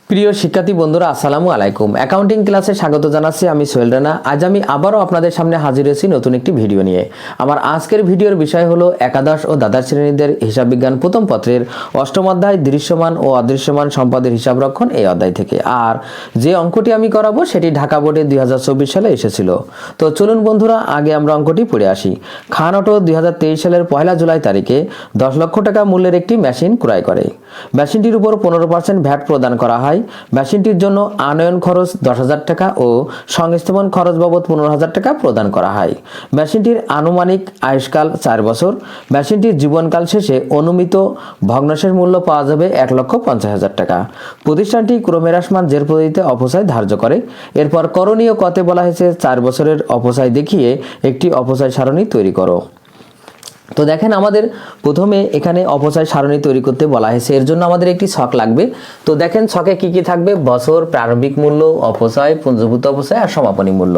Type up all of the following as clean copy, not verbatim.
প্রিয় শিক্ষার্থী বন্ধুরা আসসালামু আলাইকুম। অ্যাকাউন্টিং ক্লাসে স্বাগত জানাচ্ছি, আমি সোহেল রানা। আজ আমি আবারও আপনাদের সামনে হাজির হয়েছি নতুন একটি ভিডিও নিয়ে। আমার আজকের ভিডিওর বিষয় হলো একাদশ ও দ্বাদশ শ্রেণীদের হিসাব বিজ্ঞান প্রথম পত্রের অষ্টম অধ্যায় দৃশ্যমান ও অদৃশ্যমান সম্পদের হিসাব রক্ষণ এই অধ্যায় থেকে। আর যে অঙ্কটি আমি করাবো সেটি ঢাকা বোর্ডে 2024 সালে এসেছিল। তো চলুন বন্ধুরা, আগে আমরা অঙ্কটি পড়ে আসি। খান অটো 2023 সালের 1 জুলাই তারিখে 10 লক্ষ টাকা মূল্যের একটি মেশিন ক্রয় করে। মেশিনটির উপর 15% ভ্যাট প্রদান করা হয়। মেশিনটির জন্য আনয়ন খরচ 10,000 টাকা ও সংস্থাপন খরচ বাবদ 15,000 টাকা প্রদান করা হয়। মেশিনটির আনুমানিক আয়ুষ্কাল 4 বছর। মেশিনটির জীবনকাল শেষে অনুমিত ভগ্নাংশের মূল্য পাওয়া যাবে 1,50,000 টাকা। প্রতিষ্ঠানটি ক্রমহ্রাসমান জের পদ্ধতিতে অপচয় ধার্য করে। এরপর করণীয় কতে বলা হয়েছে 4 বছরের অপচয় দেখিয়ে একটি অপচয় সারণী তৈরি করো। তো দেখেন, আমাদের প্রথমে এখানে অপচয় সারণী তৈরি করতে বলা হয়েছে। এর জন্য আমাদের একটি ছক লাগবে। তো দেখেন ছকে কি কি থাকবে: বছর, প্রারম্ভিক মূল্য, অপচয়, পুঞ্জভূত অপচয় আর সমাপনী মূল্য।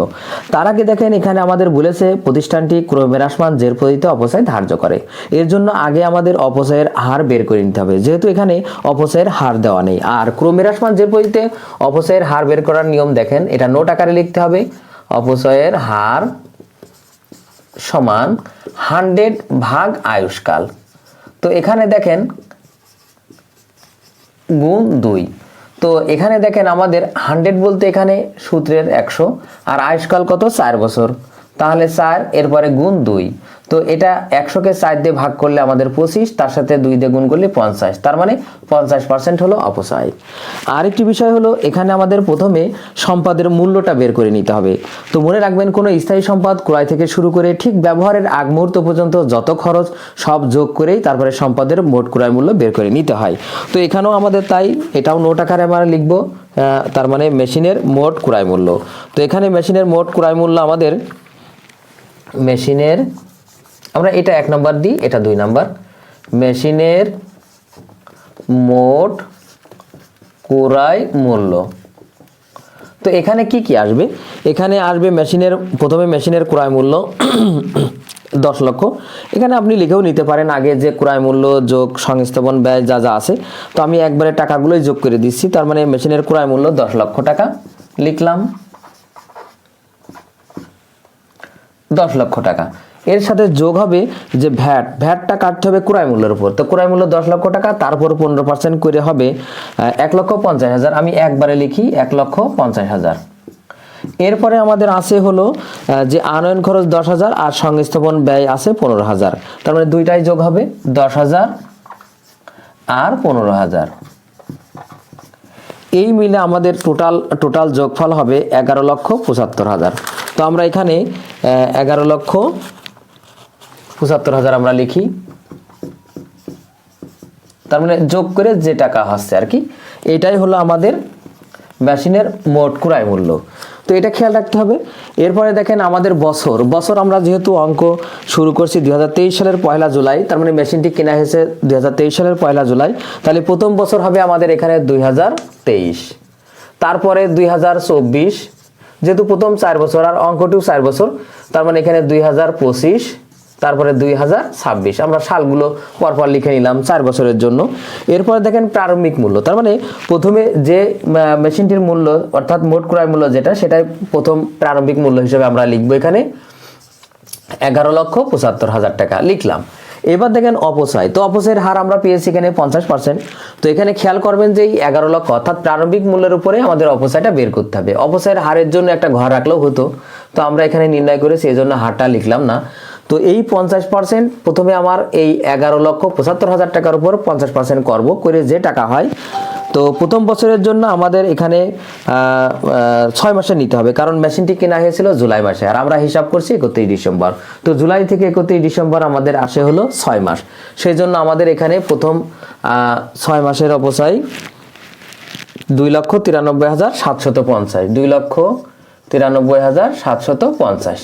তার আগে দেখেন এখানে আমাদের বলেছে প্রতিষ্ঠানটি ক্রমহ্রাসমান জের পদ্ধতিতে অপচয় ধার্য করে। এর জন্য আগে আমাদের অপচয়ের হার বের করে নিতে হবে, যেহেতু এখানে অপচয়ের হার দেওয়া নেই। আর ক্রমহ্রাসমান জের পদ্ধতিতে অপচয়ের হার বের করার নিয়ম দেখেন, এটা নোট আকারে লিখতে হবে। অপচয়ের হার সমান 100 ভাগ আয়ুষ্কাল। তো এখানে দেখেন গুণ 2। তো এখানে দেখেন আমাদের 100 বলতে এখানে সূত্রের 100 আর আয়ুষ্কাল কত 4 বছর, তাহলে 4 এরপরে গুণ 2। তো এটা 100কে 4 দিয়ে ভাগ করলে আমাদের 25, তার সাথে 2 দিয়ে গুণ করলে 50, তার মানে 50% হলো অপচয়। আরেকটি বিষয় হলো এখানে আমাদের প্রথমে সম্পদের মূল্যটা বের করে নিতে হবে। তো মনে রাখবেন, কোনো স্থায়ী সম্পদ ক্রয় থেকে শুরু করে ঠিক ব্যবহারের আগ মুহূর্ত পর্যন্ত যত খরচ সব যোগ করেই তারপরে সম্পদের মোট ক্রয় মূল্য বের করে নিতে হয়। তো এখানেও আমাদের তাই, এটাও নোট আকারে আমরা লিখবো। তার মানে মেশিনের মোট ক্রয় মূল্য। তো এখানে মেশিনের মোট ক্রয় মূল্য আমাদের মেশিনের, আমরা এটা 1 নম্বর দিই, এটা 2 নম্বর। মেশিনের মোট ক্রয় মূল্য। তো এখানে কি কি আসবে? এখানে আসবে মেশিনের, প্রথমে মেশিনের ক্রয় মূল্য 10 লক্ষ। এখানে আপনি লিখেও নিতে পারেন আগে যে ক্রয় মূল্য যোগ সংস্থাপন ব্যয় যা যা আছে। তো আমি একবারে টাকাগুলোই যোগ করে দিচ্ছি। তার মানে মেশিনের ক্রয় মূল্য 10 লক্ষ টাকা লিখলাম, 10 লক্ষ টাকা। এর সাথে যোগ হবে যে ভ্যাটটা কাটতে হবে ক্রয় মূল্যের উপর। তো ক্রয় মূল্য 10 লক্ষ টাকা, তারপর 15% করে হবে 1,50,000। আমি একবারে লিখি 1,50,000। এরপরে আমাদের আছে হলো যে আনয়ন খরচ 10,000 আর সংস্থাপন ব্যয় আছে 15,000। তার মানে দুইটাই যোগ হবে 10,000 আর 15,000। এই মিলে আমাদের টোটাল যোগফল হবে 11,75,000। তো আমরা এখানে 11,75,000 আমরা লিখি। তার মানে যোগ করে যে টাকা হচ্ছে আর কি, এটাই হলো আমাদের মেশিনের মোট ক্রয় মূল্য। তো এটা খেয়াল রাখতে হবে। এরপরে দেখেন আমাদের বছর আমরা যেহেতু অঙ্ক শুরু করছি 2023 সালের 1 জুলাই, তার মানে মেশিনটি কেনা হয়েছে 2023 সালের 1 জুলাই। তাহলে প্রথম বছর হবে আমাদের এখানে 2023, তারপরে 2024, যেহেতু প্রথম 4 বছর আর অঙ্কটিও 4 বছর, তার মানে এখানে 2025, তারপরে 2026। আমরা সালগুলো পরপর লিখে নিলাম 4 বছরের জন্য। এরপরে দেখেন প্রারম্ভিক মূল্য, তার মানে প্রথমে যে মেশিনটির মূল্য অর্থাৎ মোট ক্রয় মূল্য যেটা, সেটাই প্রথম প্রারম্ভিক মূল্য হিসেবে আমরা লিখবো এখানে 11,75,000 টাকা লিখলাম। এবার দেখেন অপচয়। তো অপচয়ের হার আমরা পেয়েছি এখানে 50%। তো এখানে খেয়াল করবেন যে এই 11 লক্ষ অর্থাৎ প্রারম্ভিক মূল্যের উপরে আমাদের অপচয়টা বের করতে হবে। অপচয়ের হারের জন্য একটা ঘর রাখলেও হতো, তো আমরা এখানে নির্ণয় করেছি, এই জন্য হারটা লিখলাম না। তো এই 50% প্রথমে আমার এই 11,75,000 টাকার উপর 50% করব, করে যে টাকা হয়। তো প্রথম বছরের জন্য আমাদের এখানে 6 মাসে নিতে হবে, কারণ মেশিনটি কেনা হয়েছিল জুলাই মাসে আর আমরা হিসাব করছি 31 ডিসেম্বর। তো জুলাই থেকে 31 ডিসেম্বর আমাদের আসে হলো 6 মাস। সেই জন্য আমাদের এখানে প্রথম 6 মাসের অপচয় 2,93,750, 2,93,750।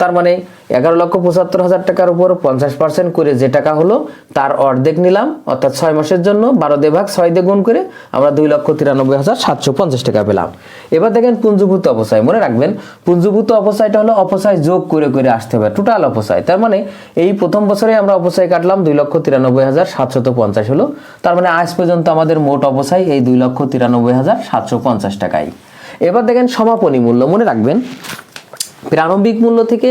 তার মানে 11,75,000 টাকার উপর 50% করে যে টাকা হলো তার অর্ধেক নিলাম, অর্থাৎ 6 মাসের জন্য 12 দিয়ে ভাগ 6 দিয়ে গুণ করে আমরা 2,93,750 টাকা পেলাম। এবার দেখেন পুঞ্জীভূত অপচয়, মনে রাখবেন পুঞ্জীভূত অপচয়টা হলো অপচয় যোগ করে করে আসতে হবে, টোটাল অপচয়। তার মানে এই প্রথম বছরে আমরা অপচয় কাটলাম 2,93,750 হলো, তার মানে আজ পর্যন্ত আমাদের মোট অপচয় এই 2,93,750 টাকাই। এবার দেখেন সমাপনী মূল্য, মনে রাখবেন প্রারম্ভিক মূল্য থেকে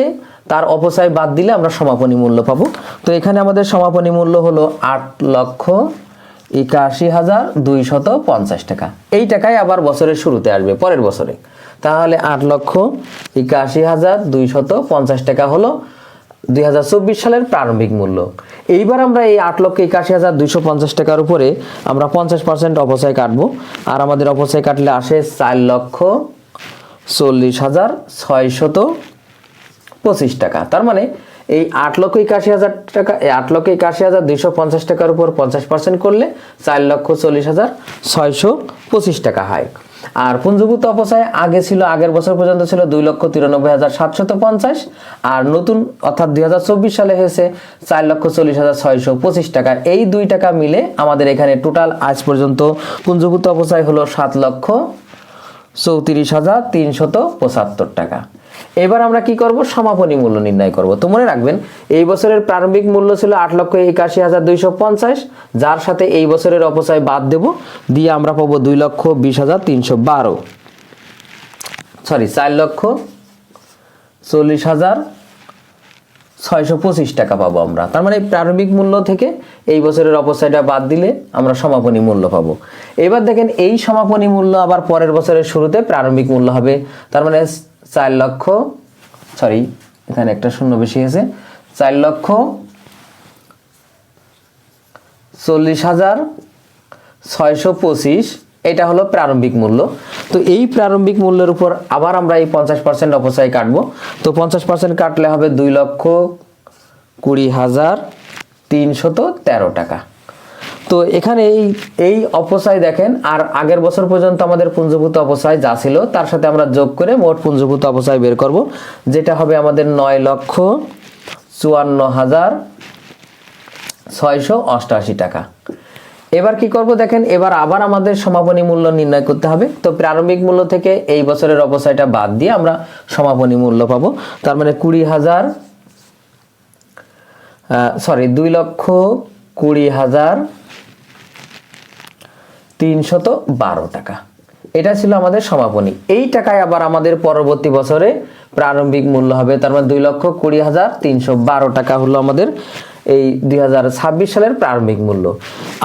তার অপচয় বাদ দিলে আমরা সমাপনী মূল্য পাবো। তো এখানে আমাদের সমাপনী মূল্য হলো 8,81,250 টাকা। এই টাকায় আবার বছরের শুরুতে আসবে পরের বছরে, তাহলে 8,81,250 টাকা হলো 2024 সালের প্রারম্ভিক মূল্য। এইবার আমরা এই 8,81,250 টাকার উপরে আমরা 50% অপচয় কাটবো, আর আমাদের অপচয় কাটলে আসে 4,40,625 টাকা। তার মানে এই 8,81,000 টাকা, 8,81,250 টাকার উপর 50% করলে 4,40,625 টাকা হয়। আর পুঞ্জীভূত অপচয় আগে ছিল, আগের বছর পর্যন্ত ছিল 2,93,750, আর নতুন অর্থাৎ 2024 সালে হয়েছে 4,40,625 টাকা। এই 2 টাকা মিলে আমাদের এখানে টোটাল আজ পর্যন্ত পুঞ্জীভূত অপচয় হলো 7,34,375 টাকা। এবার আমরা কি করব, সমাপনী মূল্য নির্ণয় করব। তো মনে রাখবেন এই বছরের প্রারম্ভিক মূল্য ছিল 8,81,250, যার সাথে এই বছরের অপচয় বাদ দেব, দিয়ে আমরা পাবো 2,20,312, সরি 4,40,625 টাকা পাবো আমরা। তার মানে প্রারম্ভিক মূল্য থেকে এই বছরের অপচয়টা বাদ দিলে আমরা সমাপনী মূল্য পাবো। এবার দেখেন এই সমাপনী মূল্য আবার পরের বছরের শুরুতে প্রারম্ভিক মূল্য হবে, তার মানে 4,00,000, এখানে একটা শূন্য বেশি আছে, 4,40,625, এটা হলো প্রারম্ভিক মূল্য। তো এই প্রারম্ভিক মূল্যের উপর আবার আমরা এই 50% অপচয় কাটবো। তো 50% কাটলে হবে 2,20,313 টাকা। তো এখানে এই অপচয় দেখেন, আর আগের বছর পর্যন্ত আমাদের পুঞ্জীভূত অপচয় যা ছিল তার সাথে আমরা যোগ করে মোট পুঞ্জীভূত অপচয় বের করব, যেটা হবে আমাদের 9,54,688 টাকা। এবার কি করব দেখেন, এবার আবার আমাদের সমাপনী মূল্য নির্ণয় করতে হবে। তো প্রারম্ভিক মূল্য থেকে এই বছরের অপচয়টা বাদ দিয়ে আমরা সমাপনী মূল্য পাবো, তার মানে 2,20,312 টাকা। এটা ছিল আমাদের সমাপনী। এই টাকায় আবার আমাদের পরবর্তী বছরে প্রারম্ভিক মূল্য হবে, তার মানে 2,20,312 টাকা হলো আমাদের এই 2026 সালের প্রারম্ভিক মূল্য।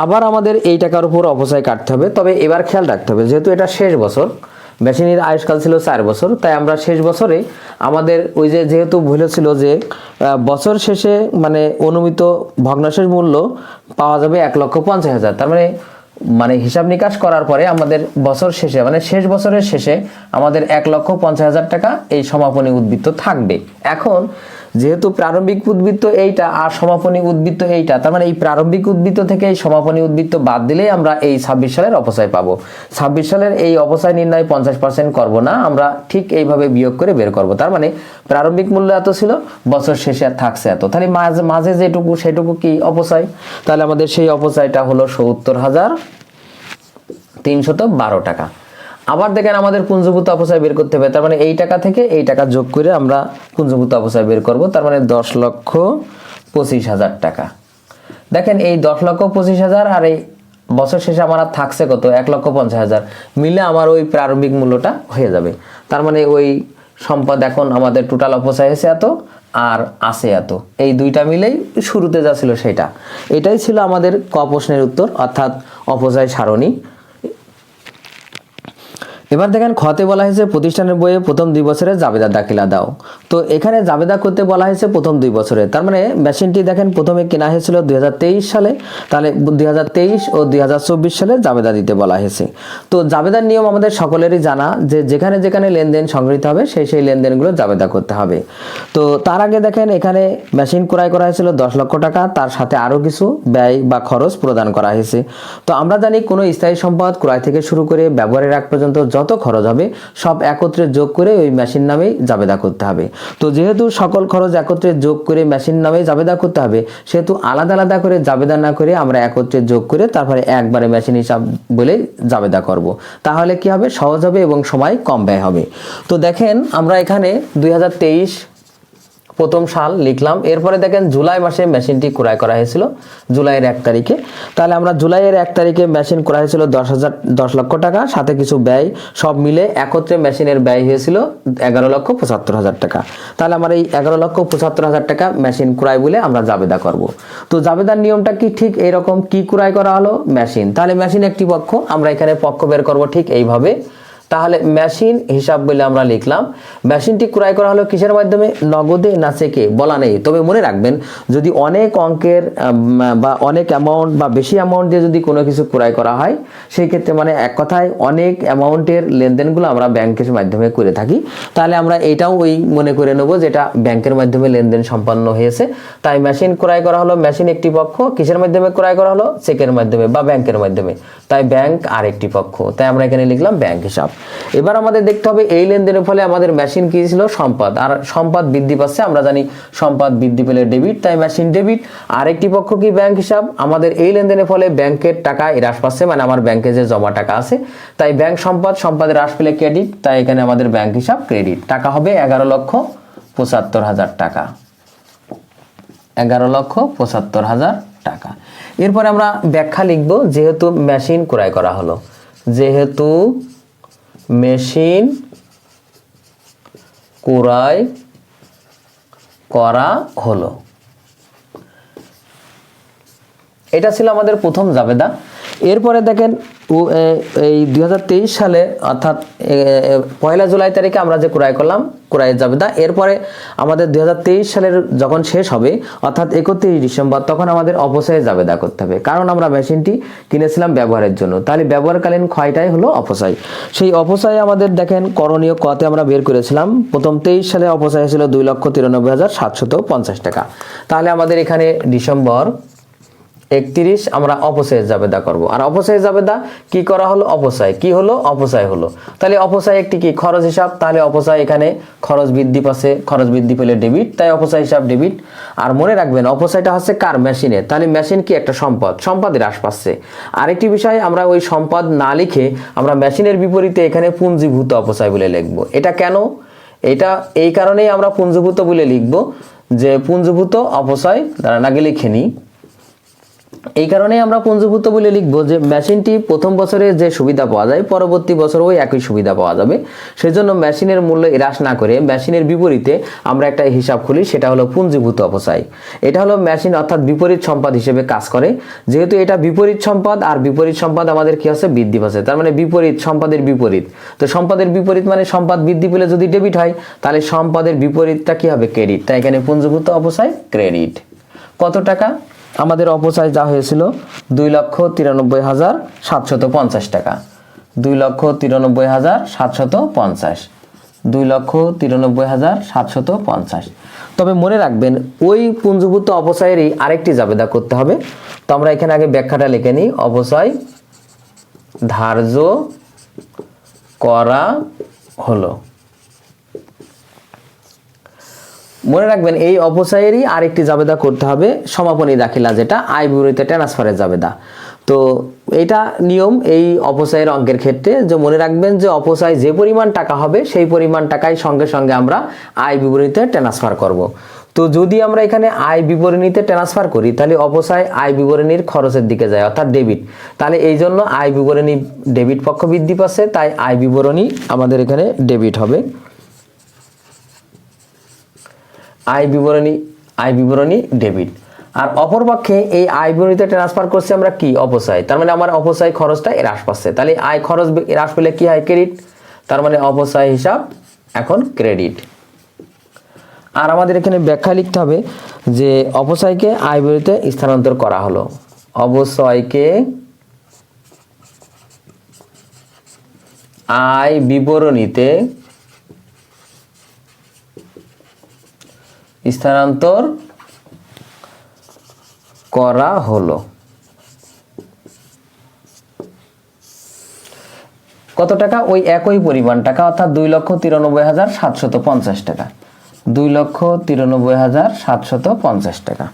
আবার আমাদের এই টাকার উপর অপচয় কাটতে হবে। তবে এবার খেয়াল রাখতে হবে, যেহেতু এটা শেষ বছর, মেশিনের আয়ুষ্কাল ছিল 4 বছর, তাই আমরা শেষ বছরে আমাদের ওই যেহেতু ভুল ছিল যে বছর শেষে মানে অনুমিত ভগ্নাংশের মূল্য পাওয়া যাবে 1,50,000, তার মানে হিসাব নিকাশ করার পরে আমাদের বছর শেষে মানে শেষ বছরের শেষে আমাদের 1,50,000 টাকা এই সমাপনী উদ্বৃত্ত থাকবে। এখন যেহেতু প্রারম্ভিক উদ্বৃত্ত এইটা আর সমাপনী উদ্বৃত্ত এইটা, তার মানে এই প্রারম্ভিক উদ্বৃত্ত থেকে এই সমাপনী উদ্বৃত্ত বাদ দিলেই আমরা এই 26 সালের অপচয় পাবো। 26 সালের এই অপচয় নির্ণয় 50% করব না, আমরা ঠিক এইভাবে বিয়োগ করে বের করব। তার মানে প্রারম্ভিক মূল্য এত ছিল, বছর শেষে আর থাকছে এত, তাহলে মাঝে যেটুকু সেটুকু কি অপচয়, তাহলে আমাদের সেই অপচয়টা হলো 70,312 টাকা। আবার দেখেন আমাদের পুঞ্জীভূত অপচয় বের করতে হবে, তার মানে এই টাকা থেকে এই টাকা যোগ করে আমরা পুঞ্জীভূত অপচয় বের করব, তার মানে 10,25,000 টাকা। দেখেন এই 10,25,000 আর এই বছর শেষে আমার আর থাকছে কত, 1,50,000 মিলে আমার ওই প্রারম্ভিক মূল্যটা হয়ে যাবে। তার মানে ওই সম্পদ এখন আমাদের টোটাল অপচয় হয়েছে এত আর আছে এত, এই দুইটা মিলেই শুরুতে যা ছিল সেটা। এটাই ছিল আমাদের ক প্রশ্নের উত্তর, অর্থাৎ অপচয় সারণী। এবার দেখেন খতে বলা হয়েছে প্রতিষ্ঠানের বইয়ে প্রথম 2 বছরে জাবেদা দাখিলা দাও। তো এখানে জাবেদা করতে বলা হয়েছে প্রথম 2 বছরে, তার মানে মেশিনটি দেখেন প্রথমে কেনা হয়েছিল 2023 সালে, তাহলে 2023 ও 2024 সালে জাবেদা দিতে বলা হয়েছে। তো জাবেদার নিয়ম আমাদের সকলেরই জানা, যে যেখানে যেখানে লেনদেন সংগৃহীত হবে সেই লেনদেনগুলো জাবেদা করতে হবে। তো তার আগে দেখেন এখানে মেশিন ক্রয় করা হয়েছিল 10 লক্ষ টাকা, তার সাথে আরও কিছু ব্যয় বা খরচ প্রদান করা হয়েছে। তো আমরা জানি কোনো স্থায়ী সম্পদ ক্রয় থেকে শুরু করে ব্যবহারের আগ পর্যন্ত যত খরচ হবে সব একত্রে যোগ করে ওই মেশিন নামেই জাবেদা করতে হবে। তো যেহেতু সকল খরচ একত্রে যোগ করে মেশিন নামেই জাবেদা করতে হবে, সেহেতু আলাদা আলাদা করে জাবেদা না করে আমরা একত্রে যোগ করে তারপরে একবারে মেশিন হিসাব বলে জাবেদা করব। তাহলে কি হবে, সহজ হবে এবং সময় কম ব্যয় হবে। তো দেখেন আমরা এখানে 2023 প্রথম সাল লিখলাম। এরপরে দেখেন জুলাই মাসে মেশিনটি ক্রয় করা হয়েছিল, জুলাইয়ের 1 তারিখে। তাহলে আমরা জুলাইয়ের 1 তারিখে মেশিন ক্রয় হয়েছিল 10 লক্ষ টাকা, সাথে কিছু ব্যয়, সব মিলে একত্রে মেশিনের ব্যয় হয়েছিল 11,75,000 টাকা। তাহলে আমরা এই 11,75,000 টাকা মেশিন ক্রয় বলে আমরা জাবেদা করব। তো জাবেদার নিয়মটা কি, ঠিক এইরকম। কি ক্রয় করা হলো, মেশিন। তাহলে মেশিন একটি পক্ষ, আমরা এখানে পক্ষ বের করব ঠিক এইভাবে। তাহলে মেশিন হিসাব বলে আমরা লিখলাম। মেশিনটি ক্রয় করা হলো কিসের মাধ্যমে, নগদে না চেকে বলা নেই। তবে মনে রাখবেন, যদি অনেক অঙ্কের বা অনেক অ্যামাউন্ট বা বেশি অ্যামাউন্ট দিয়ে যদি কোনো কিছু ক্রয় করা হয়, সেই ক্ষেত্রে মানে এক কথায় অনেক অ্যামাউন্টের লেনদেনগুলো আমরা ব্যাংকের মাধ্যমে করে থাকি। তাহলে আমরা এটাও ওই মনে করে নেব যেটা ব্যাংকের মাধ্যমে লেনদেন সম্পন্ন হয়েছে। তাই মেশিন ক্রয় করা হলো, মেশিন একটি পক্ষ, কিসের মাধ্যমে ক্রয় করা হলো, চেকের মাধ্যমে বা ব্যাংকের মাধ্যমে। তাই ব্যাংক আরেকটি পক্ষ, তাই আমরা এখানে লিখলাম ব্যাংক হিসাব। এবার আমাদের দেখতে হবে এই লেনদেনের ফলে আমাদের মেশিন কি ছিল, সম্পদ। আর সম্পদ বৃদ্ধি পাচ্ছে, আমরা জানি সম্পদ বৃদ্ধি পেলে ডেবিট, তাই মেশিন ডেবিট। আরেকটি পক্ষ কি, ব্যাংক হিসাব। আমাদের এই লেনদেনের ফলে ব্যাংকের টাকা হ্রাস পাচ্ছে, মানে আমার ব্যাংকে যে জমা টাকা আছে, তাই ব্যাংক সম্পদ, সম্পদের হ্রাস পেলে ক্রেডিট, তাই এখানে আমাদের ব্যাংক হিসাব ক্রেডিট। টাকা হবে 11,75,000 টাকা, 11,75,000 টাকা। এরপরে আমরা ব্যাখ্যা লিখব, যেহেতু মেশিন ক্রয় করা হলো, যেহেতু মেশিন ক্রয় করা হলো, এটা ছিল আমাদের প্রথম জাবেদা। এরপরে দেখেন এই 2023 সালে অর্থাৎ 1 জুলাই তারিখে আমরা যে ক্রয় করলাম, ক্রয়ের জাবেদা। এরপরে আমাদের 2023 সালের যখন শেষ হবে অর্থাৎ 31 ডিসেম্বর, তখন আমাদের অপচয়ে জাবেদা করতে হবে, কারণ আমরা মেশিনটি কিনেছিলাম ব্যবহারের জন্য। তাহলে ব্যবহারকালীন ক্ষয়টাই হলো অপচয়। সেই অপচয় আমাদের দেখেন করণীয় কতে আমরা বের করেছিলাম। প্রথম 23 সালে অপচয় ছিল 2,93,750 টাকা। তাহলে আমাদের এখানে ডিসেম্বর 31 আমরা অপচয়ের জাবেদা করব। আর অপচয়ের জাবেদা কি করা হলো, অপচয় কি হলো, অপচয় হলো। তাহলে অপচয় একটি কি, খরচ হিসাব। তাহলে অপচয় এখানে খরচ বৃদ্ধি পাচ্ছে, খরচ বৃদ্ধি পেলে ডেবিট, তাই অপচয় হিসাব ডেবিট। আর মনে রাখবেন অপচয়টা হচ্ছে কার, মেশিনের। তাহলে মেশিন কি, একটা সম্পদ, সম্পদের হ্রাস পাচ্ছে। আরেকটি বিষয়, আমরা ওই সম্পদ না লিখে আমরা মেশিনের বিপরীতে এখানে পুঞ্জীভূত অপচয় বলে লিখব। এটা কেন, এটা এই কারণেই আমরা পুঞ্জীভূত বলে লিখব, যে পুঞ্জীভূত অপচয় দ্বারা নাগে লিখে নিই। এই কারণেই আমরা পুঞ্জীভূত বলে লিখবো যে মেশিনটি প্রথম বছরে যে সুবিধা পাওয়া যায় পরবর্তী বছরেও একই সুবিধা পাওয়া যাবে। সেজন্য মেশিনের মূল্য হ্রাস না করে মেশিনের বিপরীতে আমরা একটা হিসাব খুলি, সেটা হলো পুঞ্জীভূত অপচয়। এটা হলো মেশিন অর্থাৎ বিপরীত সম্পদ হিসেবে কাজ করে। যেহেতু এটা বিপরীত সম্পদ, আর বিপরীত সম্পদ আমাদের কি হচ্ছে, বৃদ্ধি পাচ্ছে। তার মানে বিপরীত সম্পদের বিপরীত। তো সম্পদের বিপরীত মানে সম্পদ বৃদ্ধি পেলে যদি ডেবিট হয়, তাহলে সম্পদের বিপরীতটা কি হবে, ক্রেডিট। তাই এখানে পুঞ্জীভূত অপচয় ক্রেডিট। কত টাকা আমাদের অপচয় যা হয়েছিল, 2,93,750 টাকা, 2,93,750, 2,93,750। তবে মনে রাখবেন ওই পুঞ্জীভূত অপচয়েরই আরেকটি জাবেদা করতে হবে। তো আমরা এখানে আগে ব্যাখ্যাটা লিখে নিই। অপচয় ধার্য করা হলো। মনে রাখবেন এই অপচয়েরই আরেকটি জাবেদা করতে হবে, সমাপনী দাখিলা, যেটা আয় বিবরণীতে ট্রান্সফারের জাবেদা। তো এটা নিয়ম এই অপচয়ের অঙ্কের ক্ষেত্রে, যে মনে রাখবেন যে অপচয় যে পরিমাণ টাকা হবে সেই পরিমাণ টাকাই সঙ্গে সঙ্গে আমরা আয় বিবরণীতে ট্রান্সফার করব। তো যদি আমরা এখানে আয় বিবরণীতে ট্রান্সফার করি, তাহলে অপচয় আয় বিবরণীর খরচের দিকে যায়, অর্থাৎ ডেবিট। তাহলে এই জন্য আয় বিবরণী ডেবিট পক্ষ বৃদ্ধি পাচ্ছে, তাই আয় বিবরণী আমাদের এখানে ডেবিট হবে। আয় বিবরণী ডেবিট। আর অপরপক্ষে এই আয় বিবরণীতে ট্রান্সফার করছে আমরা কি, অপচয়। তার মানে আমার অপচয় খরচটা হ্রাস পাচ্ছে, তাহলে আয় খরচ হ্রাস পেলে কি হয়, ক্রেডিট। তার মানে অপচয় হিসাব এখন ক্রেডিট। আর আমাদের এখানে ব্যাখ্যা লিখতে হবে যে অপচয়কে আয় বিবরণীতে স্থানান্তর করা হলো। অপচয়কে আয় বিবরণীতে স্থানান্তর করা হলো। কত টাকা? ওই একই পরিমাণ টাকা, অর্থাৎ 2,93,750 টাকা, 2,93,750 টাকা।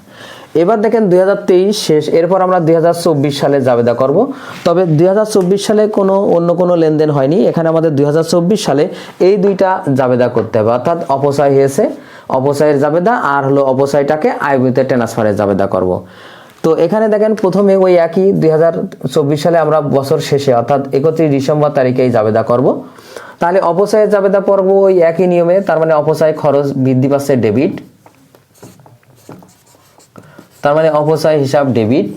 এবার দেখেন 2023 শেষ, এরপর আমরা 2024 সালে জাবেদা করব। তবে 2024 সালে অন্য কোনো লেনদেন হয়নি, এখানে আমাদের 2024 সালে এই দুইটা জাবেদা করতে হবে, অর্থাৎ অপচয় হয়েছে অপচয়ের জাবেদা, আর হলো অপচয়টাকে আয়বহির্ভূত ট্রান্সফারের জাবেদা করব। তো এখানে দেখেন প্রথমে ওই একই 2024 সালে আমরা বছর শেষে অর্থাৎ 31 ডিসেম্বর তারিখে এই জাবেদা করব। তাহলে অপচয়ের জাবেদা পড়ব ওই একই নিয়মে, তার মানে অপচয় খরচ বৃদ্ধি পাচ্ছে ডেবিট, তার মানে অপচয় হিসাব ডেবিট।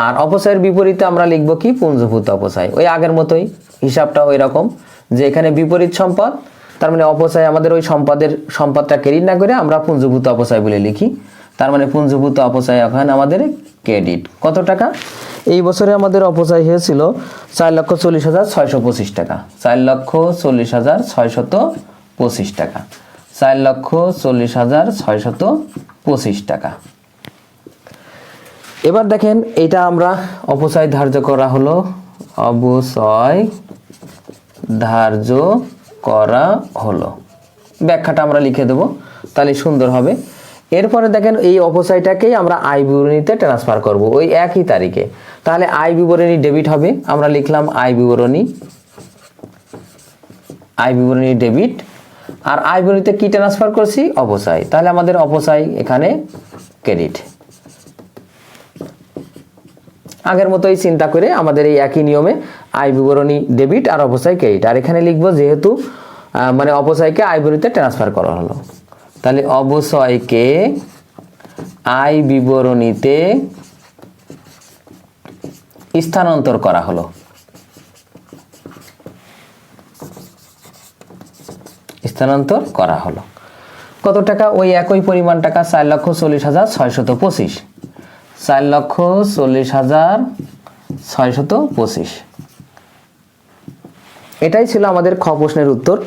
আর অপচয়ের বিপরীতে আমরা লিখব কি? পুঞ্জভূত অপচয়। ওই আগের মতোই হিসাবটা ওই রকম, যে এখানে বিপরীত সম্পদ, তার মানে অপচয় আমাদের ওই সম্পদটা ক্রেডিট না করে আমরা পুঞ্জভূত অপচয় বলে লিখি, তার মানে পুঞ্জভূত অপচয় এখন আমাদের ক্রেডিট। কত টাকা? এই বছরে আমাদের অপচয় হয়েছিল 4,40,625 টাকা, 4,40,625 টাকা, 4,40,625 টাকা। এবার দেখেন এটা আমরা অপচয় ধার্য করা হলো, অপচয় ধার্য করা হলো, ব্যাখ্যাটা আমরা লিখে দেব, তাহলে সুন্দর হবে। এরপরে দেখেন এই অপচয়টাকেই আমরা আয় বিবরণীতে ট্রান্সফার করব ওই একই তারিখে, তাহলে আয় বিবরণী ডেবিট হবে, আমরা লিখলাম আয় বিবরণী ডেবিট। আর আয় বিবরণীতে কি ট্রান্সফার করছি? অপচয়, তাহলে আমাদের অপচয় এখানে ক্রেডিট। আগের মতোই চিন্তা করে আমাদের এই একই নিয়মে আয় বিবরণী ডেবিট আর অপচয় ক্রেডিট। আর এখানে লিখবো যেহেতু মানে অপচয়কে আয় বিবরণীতে ট্রান্সফার করা হলো, তাহলে অপচয়কে আয় বিবরণীতে স্থানান্তর করা হলো, স্থানান্তর করা হলো। কত টাকা? ওই একই পরিমাণ টাকা, 4,40,625, 4,40,625। এটাই ছিল আমাদের খ প্রশ্নের উত্তর।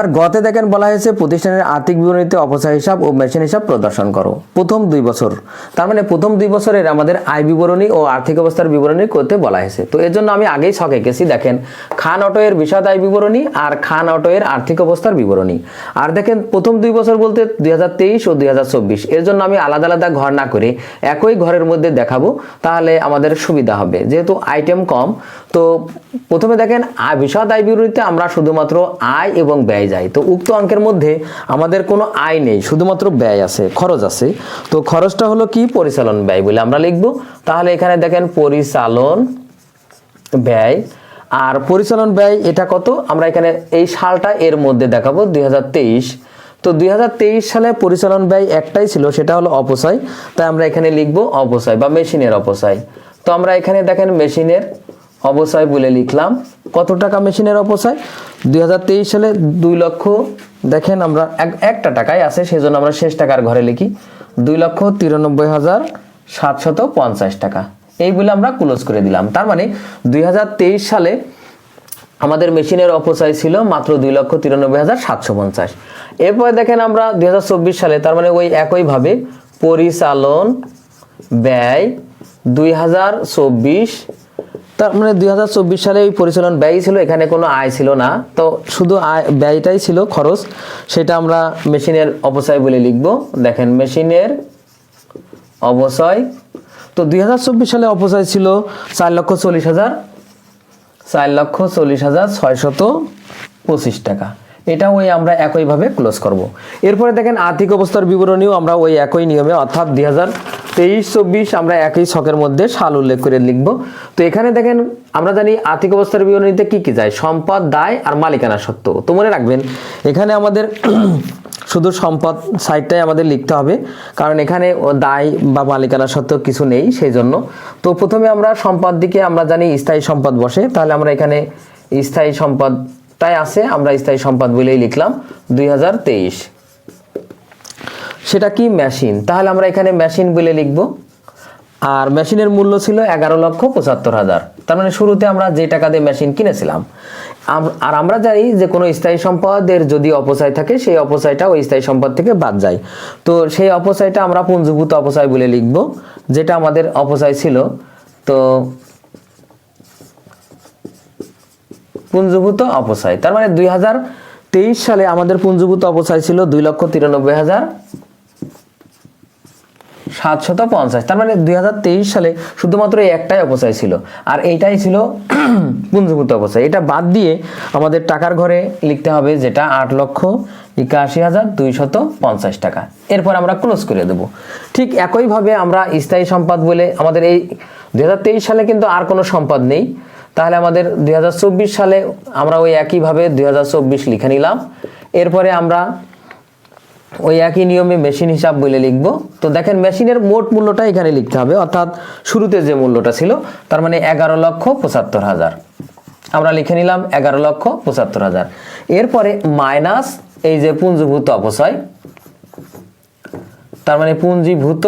আর গতে দেখেন বলা হয়েছে প্রতিষ্ঠানের আর্থিক বিবরণীতে অপচয় হিসাব ও মেশিন হিসাব প্রদর্শন করো প্রথম 2 বছর, তার মানে প্রথম 2 বছরের আমাদের আয় বিবরণী ও আর্থিক অবস্থার বিবরণী করতে বলা হয়েছে। তো এর জন্য আমি আগেই ছক এঁকেছি, দেখেন খান অটো এর বিশদ আয় বিবরণী আর খান অটো এর আর্থিক অবস্থার বিবরণী। আর দেখেন প্রথম 2 বছর বলতে 2023 ও 2024, এর জন্য আমি আলাদা আলাদা ঘর না করে একই ঘরের মধ্যে দেখাবো, তাহলে আমাদের সুবিধা হবে, যেহেতু আইটেম কম। তো প্রথমে দেখেন বিশদ আয় বিবরণীতে আমরা শুধুমাত্র আয় এবং ব্যয় যাই, তো উক্ত অঙ্কের মধ্যে আমাদের কোনো আয় নেই, শুধুমাত্র ব্যয় আছে, খরচ আছে। তো খরচটা হলো কি? পরিচালন ব্যয় বলে আমরা লিখব। তাহলে এখানে দেখেন পরিচালন ব্যয়, আর পরিচালন ব্যয় এটা কত? আমরা এখানে এই সালটা এর মধ্যে দেখাবো 2023। তো 2023 সালে পরিচালন ব্যয় একটাই ছিল, সেটা হলো অপচয়, তাই আমরা এখানে লিখব অপচয় বা মেশিনের অপচয়। তো আমরা এখানে দেখেন মেশিনের অপচয় বলে লিখলাম। কত টাকা মেশিনের অপচয়? 2023 সালে 2 লক্ষ, দেখেন আমরা একটা টাকায় আছে সেজন্য আমরা শেষ টাকার ঘরে লিখি 2,93,750 টাকা, এই বলে আমরা ক্লোজ করে দিলাম। তার মানে 2023 সালে আমাদের মেশিনের অপচয় ছিল মাত্র 2,93,750। এরপরে দেখেন আমরা 2024 সালে, তার মানে ওই একইভাবে পরিচালন ব্যয় 2024, তার মানে 2024 সালে ওই পরিচালন ব্যয় ছিল, এখানে কোনো আয় ছিল না, তো শুধু আয় ব্যয়টাই ছিল খরচ, সেটা আমরা মেশিনের অপচয় বলে লিখব। দেখেন মেশিনের অপচয়, তো 2024 সালে অপচয় ছিল 4,40,625 টাকা, এটা ওই আমরা একইভাবে ক্লোজ করব। এরপরে দেখেন আর্থিক অবস্থার বিবরণীও আমরা ওই একই নিয়মে, অর্থাৎ 2023-24 আমরা একই ছকের মধ্যে সাল উল্লেখ করে লিখব। তো এখানে দেখেন আমরা জানি আর্থিক অবস্থার বিবরণীতে কি কি যায়? সম্পদ, দায় আর মালিকানা সত্ত্ব। তো মনে রাখবেন এখানে আমাদের শুধু সম্পদ সাইডটাই আমাদের লিখতে হবে, কারণ এখানে দায় বা মালিকানা সত্ত্ব কিছু নেই সেই জন্য। তো প্রথমে আমরা সম্পদ দিকে আমরা জানি স্থায়ী সম্পদ বসে, তাহলে আমরা এখানে স্থায়ী সম্পদটাই আছে, আমরা স্থায়ী সম্পদ বলেই লিখলাম 2023। সেটা কি? মেশিন, তাহলে আমরা এখানে মেশিন বলে লিখব। আর মেশিনের মূল্য ছিল 11,75,000, তার মানে শুরুতে আমরা যে টাকা দিয়ে মেশিন কিনেছিলাম। আর আমরা জানি যে কোনো স্থায়ী সম্পদের যদি অপচয় থাকে সেই অপচয়টা ওই স্থায়ী সম্পদ থেকে বাদ যায়, তো সেই অপচয়টা আমরা পুঞ্জীভূত অপচয় বলে লিখব, যেটা আমাদের অপচয় ছিল। তো পুঞ্জীভূত অপচয়। তার মানে 2023 সালে আমাদের পুঞ্জীভূত অপচয় ছিল 2,93,750। তার মানে 2023 সালে শুধুমাত্র এই একটাই অপচয় ছিল, আর এইটাই ছিল পুঞ্জীভূত অপচয়। এটা বাদ দিয়ে আমাদের টাকার ঘরে লিখতে হবে যেটা 8,81,250 টাকা। এরপর আমরা ক্লোজ করে দেব। ঠিক একইভাবে আমরা স্থায়ী সম্পদ বলে আমাদের এই 2023 সালে কিন্তু আর কোনো সম্পদ নেই, তাহলে আমাদের 2024 সালে আমরা ওই একইভাবে 2024 লিখে নিলাম। এরপরে আমরা ওই একই নিয়মে মেশিন হিসাব বলে লিখব। তো দেখেন মেশিনের মোট মূল্যটা এখানে লিখতে হবে, অর্থাৎ শুরুতে যে মূল্যটা ছিল, তার মানে 11,75,000 আমরা লিখে নিলাম 11,75,000। এরপরে মাইনাস এই যে পুঞ্জীভূত অপচয়, তার মানে পুঞ্জীভূত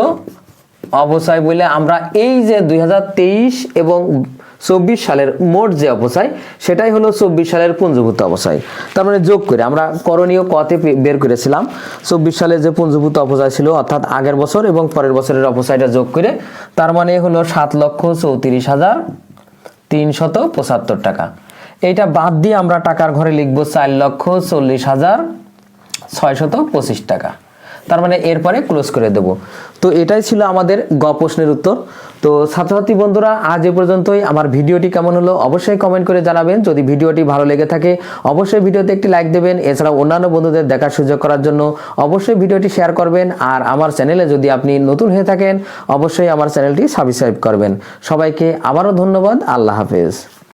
অপচয় বলে আমরা এই যে 2023 এবং 24 সালের মোট যে অপচয় সেটাই হলো 24 সালের পুঞ্জীভূত অপচয়। তার মানে যোগ করে আমরা করণীয় কতে বের করেছিলাম 24 সালে যে পুঞ্জীভূত অপচয় ছিল, অর্থাৎ আগের বছর এবং পরের বছরের অপচয়টা যোগ করে, তার মানে হলো 7,34,375 টাকা। এইটা বাদ দিয়ে আমরা টাকার ঘরে লিখবো 4,40,625 টাকা। তার মানে এরপরে ক্লোজ করে দেব। তো এটাই ছিল আমাদের গ প্রশ্নের উত্তর। তো ছাত্রছাত্রী বন্ধুরা, আজ এ পর্যন্তই। আমার ভিডিওটি কেমন হলো অবশ্যই কমেন্ট করে জানাবেন। যদি ভিডিওটি ভালো লেগে থাকে অবশ্যই ভিডিওতে একটি লাইক দেবেন। এছাড়াও অন্যান্য বন্ধুদের দেখার সুযোগ করার জন্য অবশ্যই ভিডিওটি শেয়ার করবেন। আর আমার চ্যানেলে যদি আপনি নতুন হয়ে থাকেন অবশ্যই আমার চ্যানেলটি সাবস্ক্রাইব করবেন। সবাইকে আবারও ধন্যবাদ। আল্লাহ হাফেজ।